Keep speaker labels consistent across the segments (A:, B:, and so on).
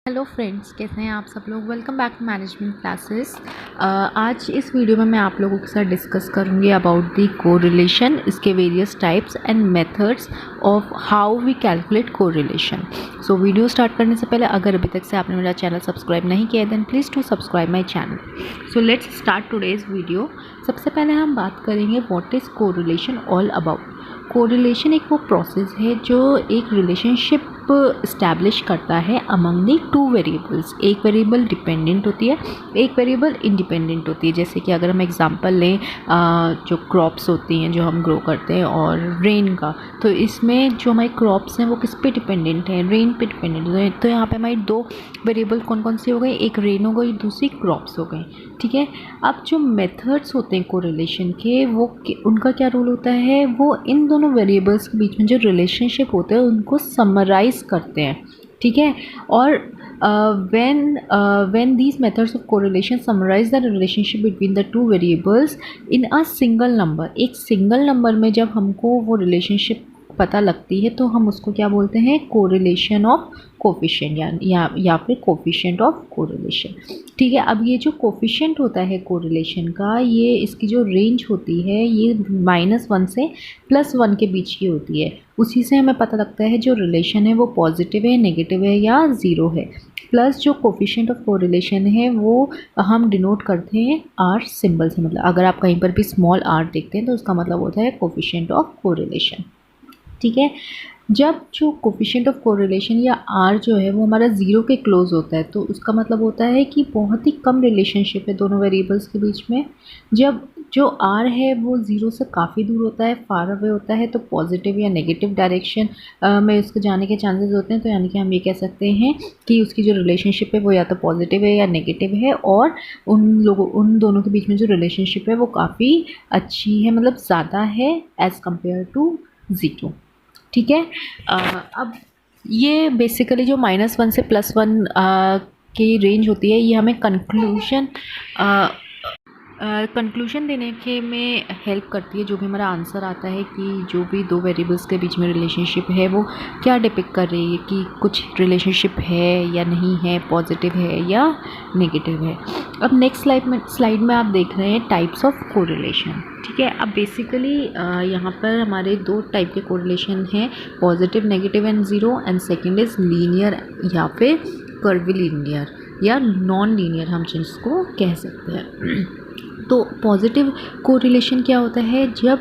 A: Hello friends, कैसे हैं आप सब लोग। Welcome back to management classes. आज इस वीडियो में मैं आप लोगों के साथ डिस्कस करूंगी अबाउट द कोरिलेशन, इसके various types and methods of how we calculate correlation. So video start करने से पहले अगर अभी तक से आपने मेरा चैनल सब्सक्राइब नहीं किया है then please to subscribe my channel. So let's start today's video. सबसे पहले हम बात करेंगे what is correlation all about. Correlation एक वो प्रोसेस है जो एक रिलेशनशिप इस्टेब्लिश करता है अमंग दी टू वेरिएबल्स। एक वेरिएबल डिपेंडेंट होती है, एक वेरिएबल इंडिपेंडेंट होती है। जैसे कि अगर हम एग्जांपल लें जो क्रॉप्स होती हैं जो हम ग्रो करते हैं और रेन का, तो इसमें जो हमारी क्रॉप्स हैं वो किस पे डिपेंडेंट है, रेन पे डिपेंडेंट है। तो यहाँ पे हमारी दो वेरिएबल कौन कौन सी हो गई, एक रेन हो गई, दूसरी क्रॉप्स हो गई। ठीक है। अब जो मेथड्स होते हैं कोरिलेशन के, वो उनका क्या रोल होता है, वो इन दोनों वेरिएबल्स के बीच में जो रिलेशनशिप होते हैं उनको समराइज करते हैं। ठीक है। और when these methods of correlation summarize the relationship between the two variables in a single number, एक सिंगल नंबर में जब हमको वो रिलेशनशिप पता लगती है तो हम उसको क्या बोलते हैं, कोरिलेशन ऑफ कोफिशिएंट या फिर कोफिशिएंट ऑफ कोरिलेशन। ठीक है। अब ये जो कोफिशिएंट होता है कोरिलेशन का, ये इसकी जो रेंज होती है ये -1 से +1 के बीच की होती है। उसी से हमें पता लगता है जो रिलेशन है वो पॉजिटिव है, नेगेटिव है या ज़ीरो है। प्लस जो कोफिशिएंट ऑफ कोरिलेशन है वो हम डिनोट करते हैं आर सिंबल से। मतलब अगर आप कहीं पर भी स्मॉल आर देखते हैं तो उसका मतलब होता है कोफिशिएंट ऑफ कोरिलेशन। ठीक है। जब जो कोफिशिएंट ऑफ कोरिलेशन या आर जो है वो हमारा ज़ीरो के क्लोज होता है तो उसका मतलब होता है कि बहुत ही कम रिलेशनशिप है दोनों वेरिएबल्स के बीच में। जब जो आर है वो ज़ीरो से काफ़ी दूर होता है, फार अवे होता है, तो पॉजिटिव या नेगेटिव डायरेक्शन में उसके जाने के चांसेस होते हैं। तो यानी कि हम ये कह सकते हैं कि उसकी जो रिलेशनशिप है वो या तो पॉजिटिव है या नेगेटिव है, और उन दोनों के बीच में जो रिलेशनशिप है वो काफ़ी अच्छी है, मतलब ज़्यादा है एज़ कम्पेयर टू ज़ीरो। ठीक है। अब ये बेसिकली जो -1 से +1 की रेंज होती है, ये हमें कंक्लूजन देने के में हेल्प करती है। जो भी हमारा आंसर आता है कि जो भी दो वेरिएबल्स के बीच में रिलेशनशिप है वो क्या डिपिक्ट कर रही है, कि कुछ रिलेशनशिप है या नहीं है, पॉजिटिव है या नेगेटिव है। अब नेक्स्ट स्लाइड में आप देख रहे हैं टाइप्स ऑफ कोरिलेशन। ठीक है। अब बेसिकली यहाँ पर हमारे दो टाइप के कोरिलेशन हैं, positive, negative and zero, and second is linear या फिर कर्वीलिनियर या नॉन लीनियर हम जिसको कह सकते हैं। तो पॉजिटिव कोरिलेशन क्या होता है, जब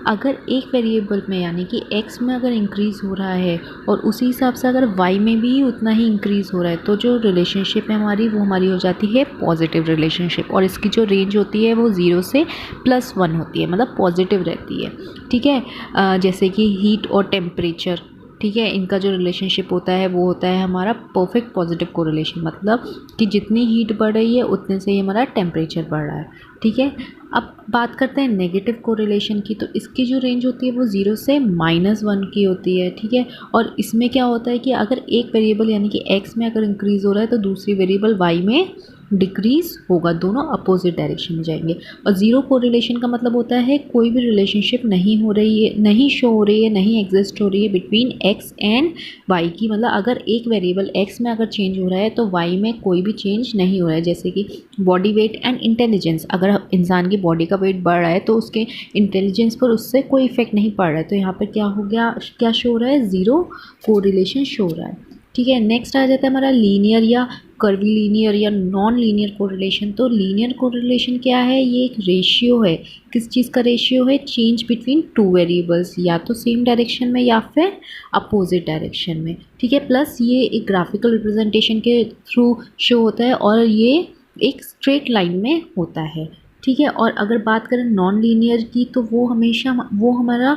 A: अगर एक वेरिएबल में यानी कि x में अगर इंक्रीज़ हो रहा है और उसी हिसाब से अगर y में भी उतना ही इंक्रीज़ हो रहा है तो जो रिलेशनशिप है हमारी वो हमारी हो जाती है पॉजिटिव रिलेशनशिप, और इसकी जो रेंज होती है वो 0 से +1 होती है, मतलब पॉजिटिव रहती है। ठीक है। जैसे कि हीट और टेम्परेचर, ठीक है, इनका जो रिलेशनशिप होता है वो होता है हमारा परफेक्ट पॉजिटिव कोरिलेशन, मतलब कि जितनी हीट बढ़ रही है उतने से ही हमारा टेम्परेचर बढ़ रहा है। ठीक है। अब बात करते हैं नेगेटिव कोरिलेशन की, तो इसकी जो रेंज होती है वो 0 से -1 की होती है। ठीक है। और इसमें क्या होता है कि अगर एक वेरिएबल यानी कि x में अगर इंक्रीज़ हो रहा है तो दूसरी वेरिएबल y में डिक्रीज़ होगा, दोनों अपोजिट डायरेक्शन में जाएंगे। और ज़ीरो कोरिलेशन का मतलब होता है कोई भी रिलेशनशिप नहीं हो रही है, नहीं शो हो रही है, नहीं एग्जिस्ट हो रही है बिटवीन x एंड y की। मतलब अगर एक वेरिएबल x में अगर चेंज हो रहा है तो y में कोई भी चेंज नहीं हो रहा है। जैसे कि बॉडी वेट एंड इंटेलिजेंस, अगर इंसान की बॉडी का वेट बढ़ रहा है तो उसके इंटेलिजेंस पर उससे कोई इफेक्ट नहीं पड़ रहा है। तो यहाँ पर क्या हो गया, क्या शो हो रहा है, ज़ीरो कोरिलेशन शो हो रहा है। ठीक है। नेक्स्ट आ जाता है हमारा लीनियर या कर्वीलिनियर या नॉन लीनियर कोरिलेशन। तो लीनियर कोरिलेशन क्या है, ये एक रेशियो है। किस चीज़ का रेशियो है, चेंज बिटवीन टू वेरिएबल्स, या तो सेम डायरेक्शन में या फिर अपोजिट डायरेक्शन में। ठीक है। प्लस ये एक ग्राफिकल रिप्रेजेंटेशन के थ्रू शो होता है और ये एक स्ट्रेट लाइन में होता है। ठीक है। और अगर बात करें नॉन लीनियर की तो वो हमेशा वो हमारा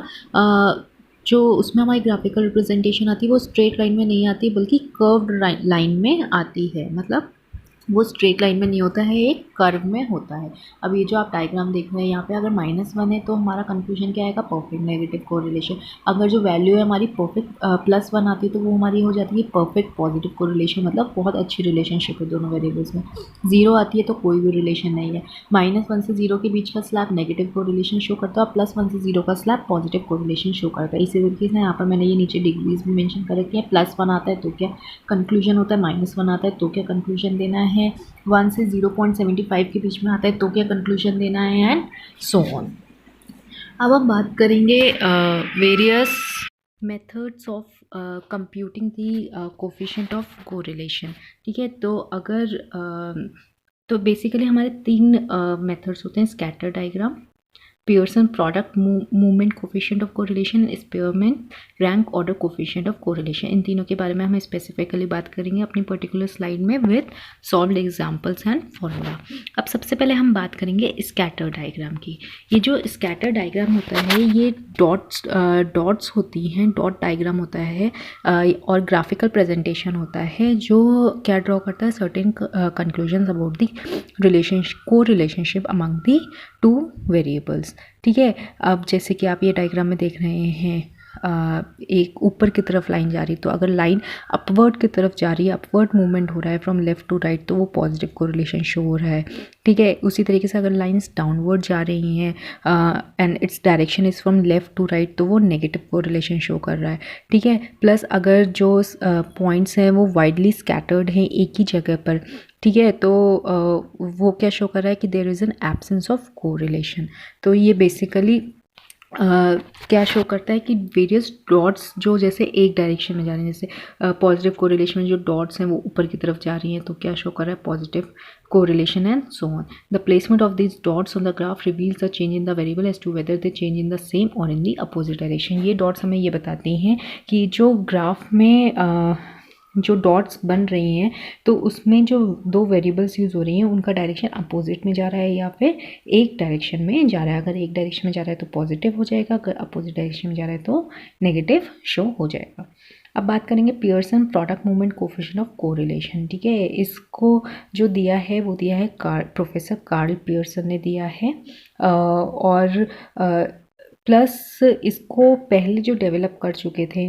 A: जो उसमें हमारी ग्राफिकल रिप्रेजेंटेशन आती है वो स्ट्रेट लाइन में नहीं आती बल्कि कर्व्ड लाइन में आती है। मतलब वो स्ट्रेट लाइन में नहीं होता है, एक कर्व में होता है। अब ये जो आप डायग्राम देख रहे हैं यहाँ पे, अगर -1 है तो हमारा कंक्लूजन क्या आएगा, परफेक्ट नेगेटिव कोरिलेशन। अगर जो वैल्यू है हमारी परफेक्ट +1 आती है तो वो हमारी हो जाती है परफेक्ट पॉजिटिव कोरिलेशन, मतलब बहुत अच्छी रिलेशनशिप है दोनों वेरिएबल्स में। 0 आती है तो कोई भी रिलेशन नहीं है। -1 से 0 के बीच का स्लैब नेगेटिव कोरिलेशन शो करता है और +1 से 0 का स्लैब पॉजिटिव कोरिलेशन शो करता है। इसी तरीके से यहाँ पर मैंने ये नीचे डिग्रीज भी मेंशन कर रखी है। +1 आता है तो क्या कंक्लूजन होता है, -1 आता है तो क्या कंक्लूजन देना है, 1 से 0.75 के बीच में आता है तो क्या कंक्लूजन देना है, एंड सो ऑन। अब हम बात करेंगे various methods of computing the coefficient of correlation. ठीक है, तो अगर तो बेसिकली हमारे 3 मेथड्स होते हैं, scatter diagram, Pearson product movement coefficient of correlation, Spearman rank order coefficient of correlation. इन तीनों के बारे में हम स्पेसिफिकली बात करेंगे अपनी पर्टिकुलर स्लाइड में with solved examples and formula. अब सबसे पहले हम बात करेंगे स्कैटर डायग्राम की। ये जो स्कैटर डायग्राम होता है ये डॉट्स होती हैं, डॉट डायग्राम होता है और ग्राफिकल प्रेजेंटेशन होता है जो क्या ड्रॉ करता है, certain conclusions about the relationship among the 2 variables. ठीक है, अब जैसे कि आप ये डायग्राम में देख रहे हैं, एक ऊपर की तरफ लाइन जा रही, तो अगर लाइन अपवर्ड की तरफ जा रही है, अपवर्ड मूवमेंट हो रहा है फ्रॉम लेफ्ट टू राइट, तो वो पॉजिटिव कोरिलेशन शो हो रहा है। ठीक है, उसी तरीके से अगर लाइंस डाउनवर्ड जा रही हैं and its direction is from left to right, तो वो नेगेटिव कोरिलेशन शो कर रहा है। ठीक है, प्लस अगर जो पॉइंट्स हैं वो वाइडली स्कैटर्ड हैं एक ही जगह पर, ठीक है, तो वो क्या शो कर रहा है कि there is an absence of correlation. तो ये बेसिकली क्या शो करता है कि वेरियस डॉट्स जो जैसे एक डायरेक्शन में जा रही हैं, जैसे पॉजिटिव कोरिलेशन में जो डॉट्स हैं वो ऊपर की तरफ जा रही हैं, तो क्या शो कर रहा है, positive correlation and so on. The placement of this dots on the graph reveals the change in the variable as to whether they change in the same और इन द अपोजिट डायरेक्शन। ये dots हमें ये बताती हैं कि जो graph में जो डॉट्स बन रही हैं तो उसमें जो 2 वेरिएबल्स यूज़ हो रही हैं उनका डायरेक्शन अपोजिट में जा रहा है या फिर एक डायरेक्शन में जा रहा है। अगर एक डायरेक्शन में जा रहा है तो पॉजिटिव हो जाएगा, अगर अपोजिट डायरेक्शन में जा रहा है तो नेगेटिव शो हो जाएगा। अब बात करेंगे Pearson product movement coefficient of correlation. ठीक है, इसको जो दिया है वो दिया है प्रोफेसर कार्ल पियर्सन ने दिया है और प्लस इसको पहले जो डेवलप कर चुके थे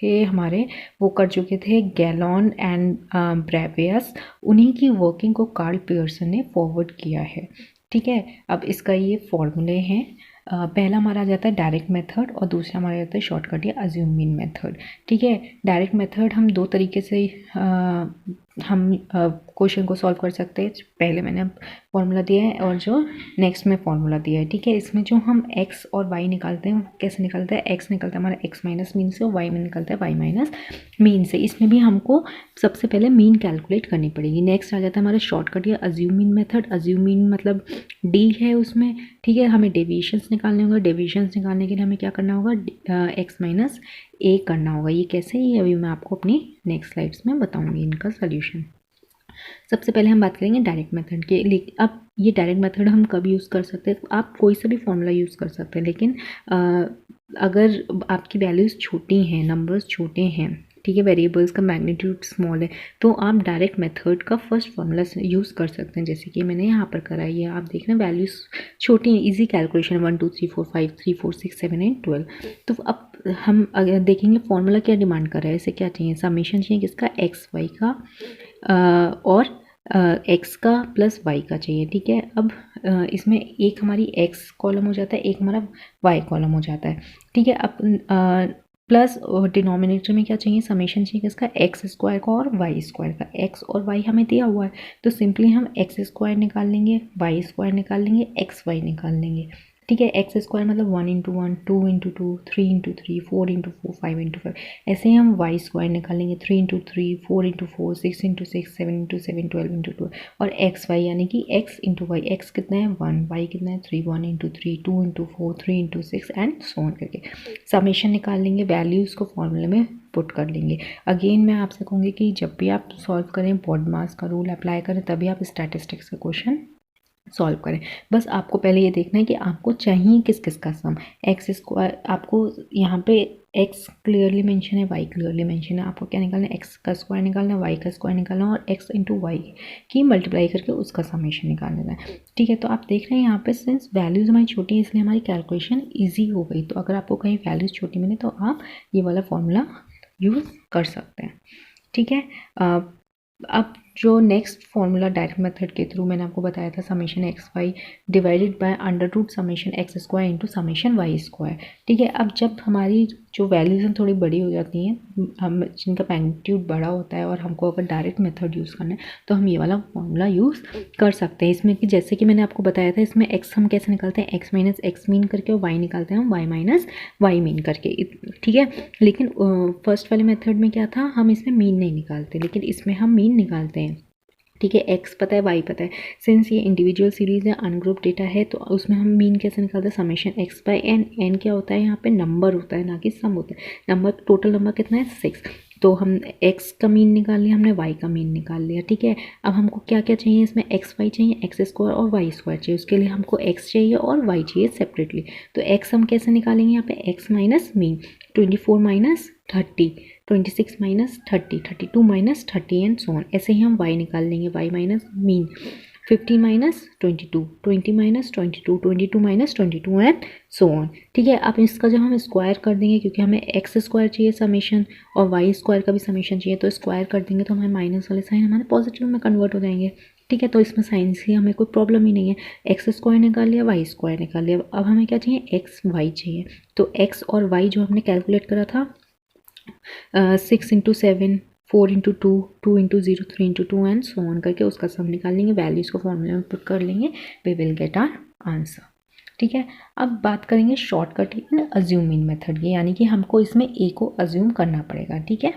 A: ये हमारे वो कर चुके थे गैलोन एंड ब्रेवियस, उन्हीं की वर्किंग को कार्ल पियर्सन ने फॉरवर्ड किया है। ठीक है, अब इसका ये फॉर्मूले हैं। पहला हमारा आ जाता है डायरेक्ट मेथड और दूसरा हमारा जाता है शॉर्टकट या अज्यूम मीन मेथड। ठीक है, डायरेक्ट मेथड हम 2 तरीके से हम क्वेश्चन को सॉल्व कर सकते हैं। पहले मैंने फॉर्मूला दिया है और जो नेक्स्ट में फॉर्मूला दिया है। ठीक है, इसमें जो हम x और y निकालते हैं वो कैसे निकलता है, x निकलता है हमारा x माइनस मीन से और y में निकलता है y माइनस मीन से। इसमें भी हमको सबसे पहले मीन कैलकुलेट करनी पड़ेगी। नेक्स्ट आ जाता है हमारा शॉर्टकट या assume mean method. Assume mean मतलब d है उसमें। ठीक है, हमें डेविएशंस निकालने होंगे। डेविएशंस निकालने के लिए हमें क्या करना होगा, x माइनस a करना होगा। ये कैसे, ये अभी मैं आपको अपनी नेक्स्ट स्लाइड्स में बताऊंगी इनका सोल्यूशन। सबसे पहले हम बात करेंगे डायरेक्ट मेथड के लिए। अब ये डायरेक्ट मेथड हम कब यूज़ कर सकते हैं, आप कोई सा भी फॉर्मूला यूज़ कर सकते हैं, लेकिन अगर आपकी वैल्यूज़ छोटी हैं, नंबर्स छोटे हैं, ठीक है, वेरिएबल्स का मैग्नीट्यूड स्मॉल है, तो आप डायरेक्ट मेथड का फर्स्ट फार्मूला यूज़ कर सकते हैं, जैसे कि मैंने यहाँ पर करा है। आप देख रहे हैं वैल्यूज़ छोटी हैं, इजी कैलकुलेशन 1 2 3 4 5 3 4 6 7 8 12। तो अब हम अगर देखेंगे फॉर्मूला क्या डिमांड कर रहा है, इसे क्या चाहिए, समेशन चाहिए किसका, एक्स वाई का और एक्स का प्लस वाई का चाहिए। ठीक है, अब इसमें एक हमारी एक्स कॉलम हो जाता है, एक हमारा वाई कॉलम हो जाता है। ठीक है, अब प्लस डिनोमिनेटर में क्या चाहिए, समेशन चाहिए किसका, एक्स स्क्वायर का और वाई स्क्वायर का। एक्स और वाई हमें दिया हुआ है तो सिंपली हम एक्स स्क्वायर निकाल लेंगे, वाई स्क्वायर निकाल लेंगे, एक्स वाई निकाल लेंगे। ठीक है, एक्स स्क्वायर मतलब 1 × 1 2 × 2 3 × 3 4 × 4 5 × 5। ऐसे ही हम वाई स्क्वायर निकालेंगे 3 × 3 4 × 4 6 × 6 7 × 7 12 × 12। और एक्स वाई यानी कि एक्स इंटू वाई, एक्स कितना है 1, वाई कितना है 3, 1 × 3 2 × 4 3 × 6 एंड सो ऑन करके समेशन निकाल लेंगे, वैल्यूज़ को फॉर्मूले में पुट कर लेंगे। अगेन मैं आपसे कहूँगी कि जब भी आप सॉल्व करें बॉडमास का रूल अप्लाई करें, तभी आप स्टैटिस्टिक्स का क्वेश्चन सॉल्व करें। बस आपको पहले ये देखना है कि आपको चाहिए किस किस का सम। एक्स स्क्वायर आपको यहाँ पे एक्स क्लियरली मेंशन है, वाई क्लियरली मेंशन है। आपको क्या निकालना है, एक्स का स्क्वायर निकालना है, वाई का स्क्वायर निकालना है और एक्स इंटू वाई की मल्टीप्लाई करके उसका समेशन निकाल लेना है। ठीक है, तो आप देख रहे हैं यहाँ पे सिंस वैल्यूज़ हमारी छोटी है इसलिए हमारी कैलकुलेशन ईजी हो गई। तो अगर आपको कहीं वैल्यूज़ छोटी मिले तो आप ये वाला फॉर्मूला यूज़ कर सकते हैं। ठीक है, अब जो नेक्स्ट फॉर्मूला डायरेक्ट मेथड के थ्रू मैंने आपको बताया था, summation X Y divided by under root summation X square into summation Y square. ठीक है, अब जब हमारी जो वैल्यूज़ हैं थोड़ी बड़ी हो जाती हैं, हम जिनका मैग्नीट्यूड बड़ा होता है और हमको अगर डायरेक्ट मेथड यूज़ करना है तो हम ये वाला फॉर्मूला यूज़ कर सकते हैं इसमें। कि जैसे कि मैंने आपको बताया था, इसमें एक्स हम कैसे निकालते हैं, एक्स माइनस एक्स मीन करके, और वाई निकालते हैं हम वाई माइनस वाई मीन करके। ठीक है, लेकिन फर्स्ट वाले मेथड में क्या था, हम इसमें मीन नहीं निकालते, लेकिन इसमें हम मीन निकालते हैं। ठीक है, एक्स पता है, वाई पता है। सिंस ये इंडिविजुअल सीरीज़ है, अनग्रुप डेटा है, तो उसमें हम मीन कैसे निकालते हैं, summation X by N. N क्या होता है, यहाँ पे नंबर होता है ना कि सम होता है। नंबर, टोटल नंबर कितना है, 6। तो हम एक्स का मीन निकाल लिया, हमने वाई का मीन निकाल लिया। ठीक है, अब हमको क्या क्या चाहिए इसमें, एक्स वाई चाहिए, एक्स स्क्वायर और वाई स्क्वायर चाहिए। उसके लिए हमको एक्स चाहिए और वाई चाहिए सेपरेटली। तो एक्स हम कैसे निकालेंगे, यहाँ पे x minus mean, 24 minus 30, 26 minus 30, 32 minus 30 and so on. ऐसे ही हम y निकाल लेंगे, y minus mean, 15 minus 22, 20 minus 22, 22 minus 22 and so on. ठीक है, अब इसका जब हम स्क्वायर कर देंगे, क्योंकि हमें एक्स स्क्वायर चाहिए समेशन और वाई स्क्वायर का भी समेशन चाहिए, तो स्क्वायर कर देंगे तो हमारे माइनस वाले साइन हमारे पॉजिटिव में कन्वर्ट हो जाएंगे। ठीक है, तो इसमें साइन से हमें कोई प्रॉब्लम ही नहीं है। एक्स स्क्वायर निकाल लिया, वाई स्क्वायर निकाल लिया। अब हमें क्या चाहिए, एक्स वाई चाहिए। तो एक्स और वाई जो हमने कैलकुलेट करा था, 6 into 7, 4 into 2, 2 into 0, 3 into 2 and so on करके उसका सम निकाल लेंगे, वैल्यूज़ को फॉर्मूले में पुट कर लेंगे, we will get our answer. ठीक है, अब बात करेंगे शॉर्टकट इन अज्यूमिंग मेथड की, यानी कि हमको इसमें ए को अज्यूम करना पड़ेगा। ठीक है,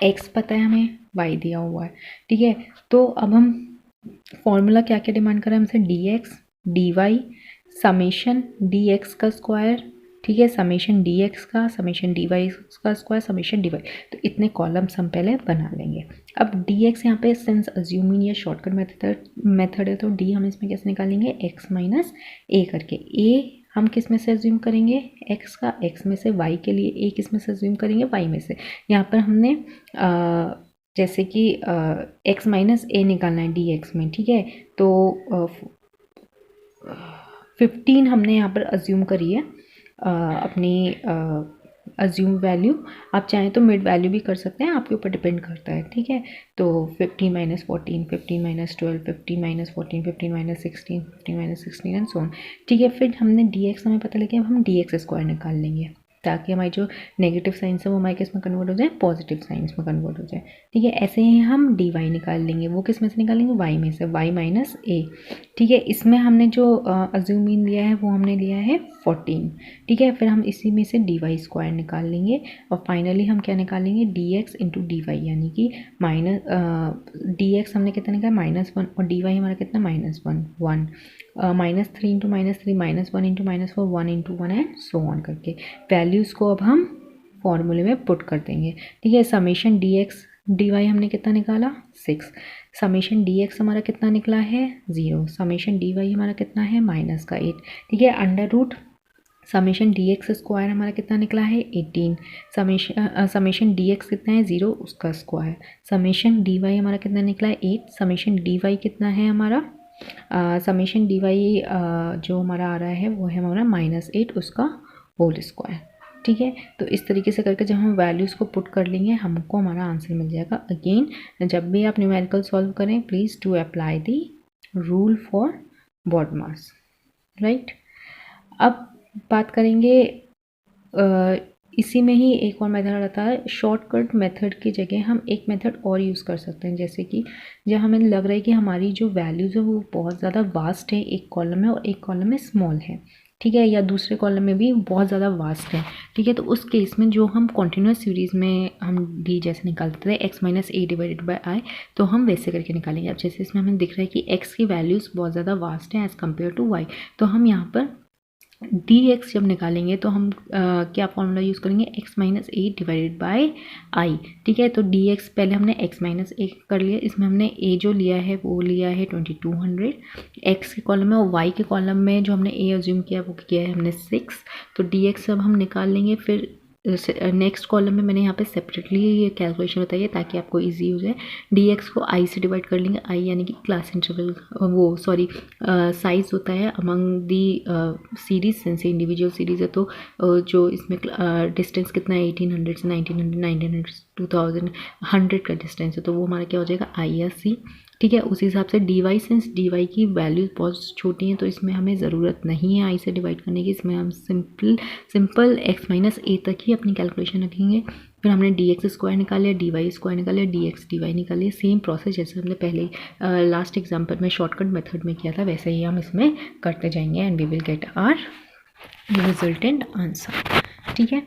A: एक्स पता है हमें, वाई दिया हुआ है। ठीक है, तो अब हम फॉर्मूला क्या क्या डिमांड कर रहे हैं हमसे, D X D Y summation D X का स्क्वायर, ठीक है, समेशन डी एक्स का, समेशन डी वाई का स्क्वायर, समेशन डी वाई। तो इतने कॉलम्स हम पहले बना लेंगे। अब डी एक्स यहाँ पे सिंस अज्यूमिंग या शॉर्टकट मेथड है, तो डी हम इसमें कैसे निकालेंगे, एक्स माइनस ए करके। ए हम किस में से अज्यूम करेंगे, एक्स का, एक्स में से, वाई के लिए ए किस में से अज्यूम करेंगे, वाई में से। यहाँ पर हमने जैसे कि एक्स माइनस ए निकालना है डी एक्स में। ठीक है, तो 15 हमने यहाँ पर अज्यूम करी है अपनी अज्यूम वैल्यू। आप चाहें तो मिड वैल्यू भी कर सकते हैं, आपके ऊपर डिपेंड करता है। ठीक है, तो 15 minus 14, 15 minus 12, 15 minus 14, 15 minus 16, 15 minus 16 and so on. ठीक है, फिर हमने डी एक्स हमें पता लगे, अब हम डी एक्स स्क्वायर निकाल लेंगे ताकि हमारी जो नेगेटिव साइंस है वो हमारे किस में कन्वर्ट हो जाए, पॉजिटिव साइंस में कन्वर्ट हो जाए। ठीक है, ऐसे ही हम डी वाई निकाल लेंगे, वो किस में से निकालेंगे, वाई में से, वाई माइनस ए। ठीक है, इसमें हमने जो अज्यूमिंग लिया है वो हमने लिया है 14। ठीक है, फिर हम इसी में से डी वाई स्क्वायर निकाल लेंगे और फाइनली हम क्या निकालेंगे, D X into D Y, यानी कि माइनस डी एक्स हमने कितना निकाला, -1, और डी वाई हमारा कितना, -1, 1, -3 into -3, -1 into -4, 1 into 1 and so on करके वैल्यूज़ को अब हम फॉर्मूले में पुट कर देंगे। ठीक है, summation D X D Y हमने कितना निकाला, 6, समेशन डी एक्स हमारा कितना निकला है, 0, समेशन डी वाई हमारा कितना है, -8। ठीक है, under root summation D X square हमारा कितना निकला है, 18, समेशन डी एक्स कितना है, 0, उसका स्क्वायर, समेशन डी वाई हमारा कितना निकला है, 8, समेशन डी वाई कितना है हमारा, समेशन डी वाई जो हमारा आ रहा है वो है हमारा -8, उसका होल स्क्वायर। ठीक है, तो इस तरीके से करके जब हम वैल्यूज़ को पुट कर लेंगे हमको हमारा आंसर मिल जाएगा। अगेन जब भी आप न्यूमेरिकल सॉल्व करें, please to apply the rule for BODMAS, right. अब बात करेंगे इसी में ही एक और मेथड आता है, शॉर्टकट मेथड की जगह हम एक मेथड और यूज़ कर सकते हैं। जैसे कि जब हमें लग रहा है कि हमारी जो वैल्यूज़ है वो बहुत ज़्यादा वास्ट है, एक कॉलम में और एक कॉलम में स्मॉल है, ठीक है, या दूसरे कॉलम में भी बहुत ज़्यादा वास्ट है। ठीक है, तो उस केस में जो हम कॉन्टिन्यूस सीरीज़ में हम डी जैसे निकालते थे, X minus A divided by I, तो हम वैसे करके निकालेंगे। अब जैसे इसमें हमें दिख रहा है कि एक्स की वैल्यूज़ बहुत ज़्यादा वास्ट है एज़ कम्पेयर टू वाई, तो हम यहाँ पर डी एक्स जब निकालेंगे तो हम क्या फॉर्मूला यूज़ करेंगे, X minus A divided by I. ठीक है, तो डी एक्स पहले हमने एक्स माइनस ए कर लिया, इसमें हमने ए जो लिया है वो लिया है 2200 एक्स के कॉलम में, और वाई के कॉलम में जो हमने ए अज्यूम किया वो किया है हमने 6। तो डी एक्स अब हम निकाल लेंगे, फिर नेक्स्ट कॉलम में मैंने यहाँ पे सेपरेटली ये कैलकुलेशन बताई है ताकि आपको इजी हो जाए। dx को i से डिवाइड कर लेंगे, i यानी कि क्लास इंटरवल वो सॉरी साइज होता है among the series, since individual series है तो जो इसमें डिस्टेंस कितना है 1800 से 1900, 1900 से 2000, 100 का डिस्टेंस है तो वो हमारा क्या हो जाएगा i या c। ठीक है, उसी हिसाब से dy, सिंस dy की वैल्यूज बहुत छोटी हैं तो इसमें हमें ज़रूरत नहीं है i से डिवाइड करने की, इसमें हम सिंपल x माइनस a तक ही अपनी कैलकुलेशन रखेंगे। फिर हमने dx स्क्वायर निकाल लिया, dy स्क्वायर निकाल लिया, dx dy निकाल लिया। सेम प्रोसेस जैसे हमने पहले लास्ट एग्जाम्पल में शॉर्टकट मेथड में किया था वैसे ही हम इसमें करते जाएंगे and we will get our resultant answer. ठीक है,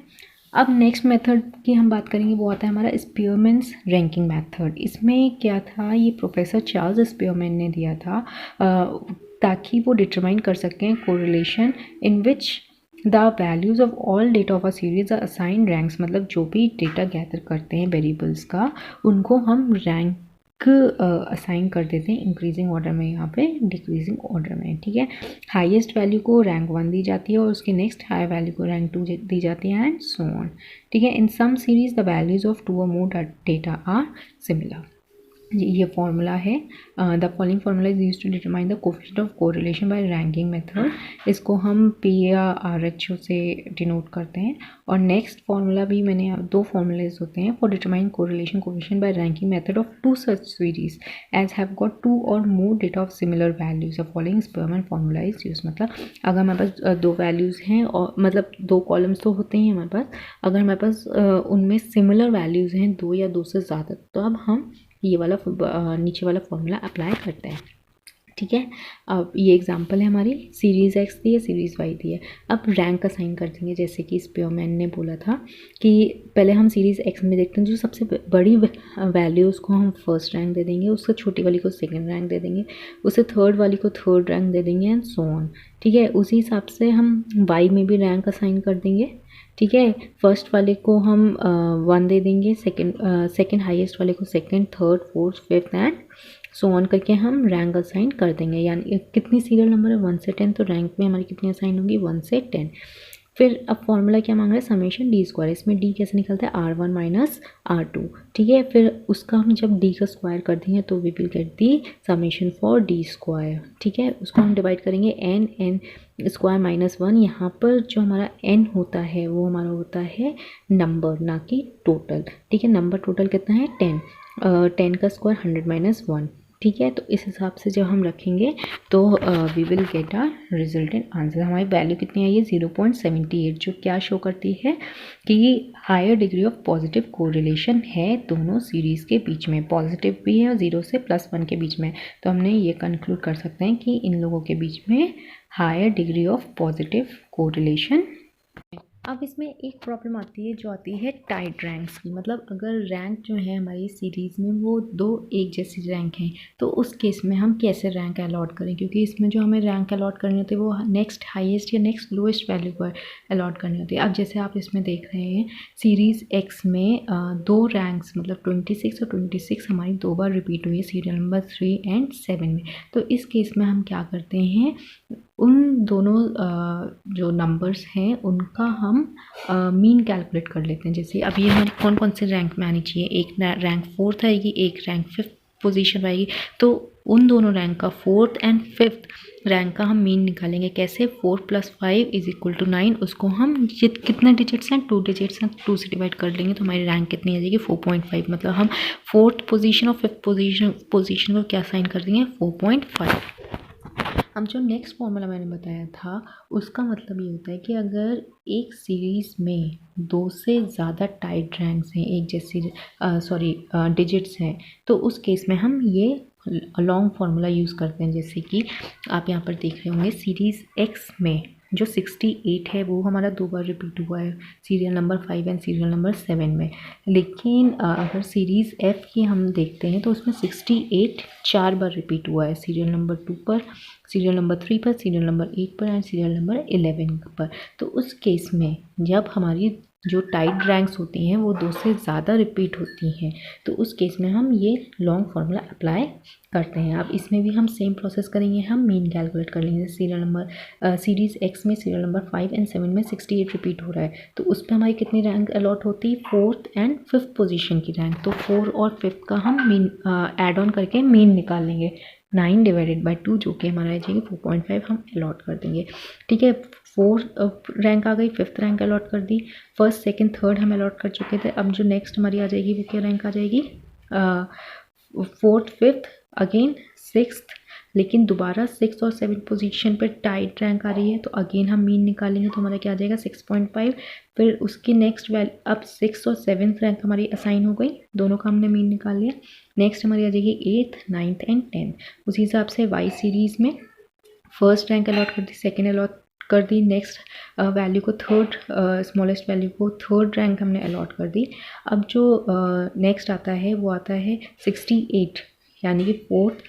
A: अब नेक्स्ट मेथड की हम बात करेंगे, वो आता है हमारा स्पीयरमैन्स रैंकिंग मेथड। इसमें क्या था, ये प्रोफेसर चार्ल्स स्पीयरमैन ने दिया था ताकि वो डिटरमाइन कर सकें correlation in which the values of all data of a series are assign ranks, मतलब जो भी डेटा गैदर करते हैं वेरिएबल्स का उनको हम रैंक असाइन कर देते हैं इंक्रीजिंग ऑर्डर में, यहाँ पे डिक्रीजिंग ऑर्डर में। ठीक है, हाईएस्ट वैल्यू को रैंक 1 दी जाती है और उसके नेक्स्ट हाई वैल्यू को रैंक 2 दी जाती है एंड सो ऑन। ठीक है, in some series the values of 2 और मोर डेटा आर सिमिलर। ये फॉर्मूला है, the following formula is use to determine the coefficient of correlation by ranking method. इसको हम P या RH से डिनोट करते हैं। और नेक्स्ट फार्मूला भी मैंने, दो फार्मूलेज होते हैं for determine correlation coefficient by ranking method of two such series as have got 2 और more data of similar values. The following Spearman formula is use, मतलब अगर हमारे पास दो वैल्यूज़ हैं और मतलब दो कॉलम्स तो होते ही हमारे पास, अगर हमारे पास उनमें सिमिलर वैल्यूज़ हैं 2 या 2 से ज़्यादा, तो अब हम ये वाला नीचे वाला फॉर्मूला अप्लाई करते हैं। ठीक है, अब ये एग्जांपल है हमारी, सीरीज़ x दी है, सीरीज़ y दी है। अब रैंक असाइन कर देंगे, जैसे कि स्पीयरमैन ने बोला था कि पहले हम सीरीज़ x में देखते हैं जो सबसे बड़ी वैल्यू उसको हम फर्स्ट रैंक दे देंगे, उससे छोटी वाली को सेकंड रैंक दे देंगे, उससे थर्ड वाली को थर्ड रैंक दे देंगे एंड सो ऑन। ठीक है, उसी हिसाब से हम y में भी रैंक असाइन कर देंगे। ठीक है, फर्स्ट वाले को हम 1 दे देंगे, सेकंड हाईएस्ट वाले को second, third, fourth, fifth and so on करके हम रैंक असाइन कर देंगे। यानी कितनी सीरियल नंबर है 1 से 10, तो रैंक में हमारी कितनी असाइन होगी 1 से 10। फिर अब फॉर्मूला क्या मांग रहा है, समेशन डी स्क्वायर। इसमें डी कैसे निकलता है, R1 माइनस R2। ठीक है, फिर उसका हम जब डी का स्क्वायर कर देंगे तो we will get the summation for D square. ठीक है, उसको हम डिवाइड करेंगे एन स्क्वायर माइनस 1। यहाँ पर जो हमारा n होता है वो हमारा होता है नंबर, ना कि टोटल। ठीक है, नंबर टोटल कितना है 10, 10 का स्क्वायर 100 माइनस 1। ठीक है, तो इस हिसाब से जब हम रखेंगे तो we will get our resultant answer. हमारी वैल्यू कितनी आई है 0.78, जो क्या शो करती है कि higher degree of positive correlation है दोनों सीरीज़ के बीच में, पॉजिटिव भी है और 0 से +1 के बीच में। तो हमने ये कंक्लूड कर सकते हैं कि इन लोगों के बीच में higher degree of positive correlation. अब इसमें एक प्रॉब्लम आती है जो आती है टाइड रैंक्स की, मतलब अगर रैंक जो है हमारी सीरीज़ में वो दो एक जैसी रैंक हैं तो उस केस में हम कैसे रैंक अलॉट करें, क्योंकि इसमें जो हमें रैंक अलॉट करनी होती है वो नेक्स्ट हाईएस्ट या नेक्स्ट लोएस्ट वैल्यू पर अलॉट करनी होती है। अब जैसे आप इसमें देख रहे हैं सीरीज़ एक्स में दो रैंक्स मतलब 26 और 26 हमारी 2 बार रिपीट हुई है सीरियल नंबर 3 एंड 7 में। तो इस केस में हम क्या करते हैं, उन दोनों जो नंबर्स हैं उनका हम मीन कैलकुलेट कर लेते हैं। जैसे अब ये हमारी कौन कौन से रैंक में आनी चाहिए, एक रैंक 4th आएगी, एक रैंक 5th पोजीशन पर आएगी, तो उन दोनों रैंक का 4th एंड 5th रैंक का हम मीन निकालेंगे। कैसे, 4 + 5 = 9। उसको हम कितने डिजिट्स हैं 2 डिजिट्स हैं, 2 से डिवाइड कर लेंगे तो हमारी रैंक कितनी आ जाएगी 4.5। मतलब हम 4th पोजीशन और 5th पोजीशन को क्या साइन कर देंगे 4.5। अब जो नेक्स्ट फॉर्मूला मैंने बताया था उसका मतलब ये होता है कि अगर एक सीरीज़ में 2 से ज़्यादा टाइड रैंक्स हैं, एक जैसी डिजिट्स हैं, तो उस केस में हम ये लॉन्ग फार्मूला यूज़ करते हैं। जैसे कि आप यहाँ पर देख रहे होंगे सीरीज़ एक्स में जो 68 है वो हमारा 2 बार रिपीट हुआ है serial number 5 and serial number 7 में। लेकिन अगर सीरीज़ एफ़ की हम देखते हैं तो उसमें 68 4 बार रिपीट हुआ है सीरियल नंबर 2 पर, सीरियल नंबर 3 पर, सीरियल नंबर 8 पर एंड सीरियल नंबर 11 पर। तो उस केस में जब हमारी जो टाइड रैंक्स होती हैं वो 2 से ज़्यादा रिपीट होती हैं, तो उस केस में हम ये लॉन्ग फार्मूला अप्लाई करते हैं। अब इसमें भी हम सेम प्रोसेस करेंगे, हम मीन कैलकुलेट कर लेंगे। सीरियल नंबर सीरीज़ एक्स में सीरियल नंबर 5 एंड 7 में 68 रिपीट हो रहा है, तो उस पर हमारी कितनी रैंक अलॉट होती है, 4th एंड 5th पोजीशन की रैंक। तो 4 और 5th का हम मीन ऐड ऑन करके मीन निकाल लेंगे। 9 डिवाइडेड बाई 2 जो कि हमारा आ जाएगी 4.5 हम अलॉट कर देंगे। ठीक है, 4th रैंक आ गई, 5th रैंक अलॉट कर दी, 1st 2nd 3rd हम अलॉट कर चुके थे। अब जो नेक्स्ट हमारी आ जाएगी वो क्या रैंक आ जाएगी, 4th 5th अगेन 6th, लेकिन दोबारा 6th और 7th पोजीशन पे टाइट रैंक आ रही है, तो अगेन हम मीन निकालेंगे तो हमारा क्या आ जाएगा 6.5। फिर उसकी नेक्स्ट वैल्यू, अब 6th और 7th रैंक हमारी असाइन हो गई, दोनों का हमने मीन निकाल लिया। नेक्स्ट हमारी आ जाएगी 8th 9th एंड 10th। उसी हिसाब से वाई सीरीज़ में 1st रैंक अलॉट कर दी, 2nd अलॉट कर दी, नेक्स्ट वैल्यू को 3rd स्मॉलेस्ट वैल्यू को 3rd रैंक हमने अलॉट कर दी। अब जो नेक्स्ट आता है वो आता है 68, यानी कि 4th,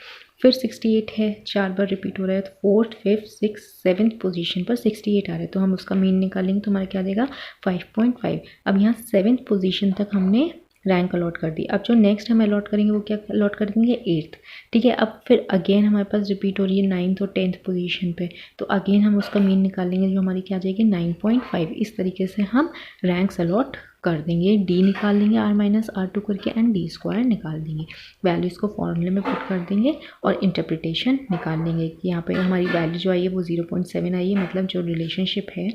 A: फिर 68 है, 4 बार रिपीट हो रहा है, तो 4th 5th 6th 7th position पर 68 आ रहा है, तो हम उसका मीन निकालेंगे तो हमारा क्या देगा 5.5। अब यहाँ 7th पोजीशन तक हमने रैंक अलॉट कर दी। अब जो नेक्स्ट हम अलॉट करेंगे वो क्या अलॉट कर देंगे 8th। ठीक है, अब फिर अगेन हमारे पास रिपीट हो रही है 9th और 10th पोजीशन पे, तो अगेन हम उसका मीन निकालेंगे जो हमारी क्या आ जाएगी 9.5। इस तरीके से हम रैंक्स अलॉट कर देंगे। डी निकाल लेंगे R-R2 करके एंड डी स्क्वायर निकाल देंगे। वैल्यूज़ को फॉर्मूले में पुट कर देंगे और इंटरप्रिटेशन निकाल लेंगे कि यहाँ पे हमारी वैल्यू जो आई है वो 0.7 आई है, मतलब जो रिलेशनशिप है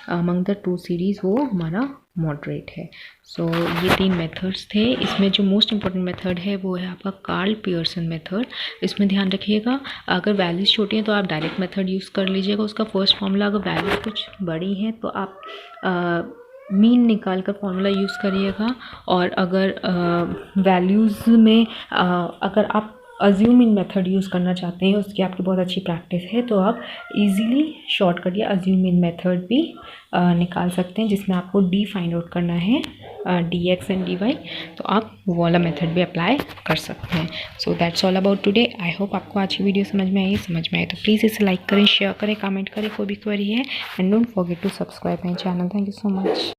A: अमंग द टू सीरीज़ वो हमारा मॉडरेट है। सो ये 3 मेथड्स थे। इसमें जो मोस्ट इंपॉर्टेंट मेथड है वो है आपका कार्ल पियर्सन मेथड। इसमें ध्यान रखिएगा, अगर वैल्यूज़ छोटी हैं तो आप डायरेक्ट मेथड यूज़ कर लीजिएगा, उसका फर्स्ट फॉर्मूला। अगर वैल्यूज़ कुछ बड़ी हैं तो आप मीन निकाल कर फॉर्मूला यूज़ करिएगा। और अगर वैल्यूज़ में अगर आप अज्यूमिंग मेथड यूज़ करना चाहते हैं, उसकी आपकी बहुत अच्छी प्रैक्टिस है, तो आप इजीली शॉर्टकट या अज्यूमिंग मेथड भी निकाल सकते हैं, जिसमें आपको डी फाइंड आउट करना है, D X and D Y, तो आप वो वाला मेथड भी अप्लाई कर सकते हैं। So that's all about today. I hope आपको आज की वीडियो समझ में आई तो प्लीज़ इसे लाइक करें, शेयर करें, कमेंट करें, कोई भी क्वेरी है, and don't forget to subscribe my channel. Thank you so much.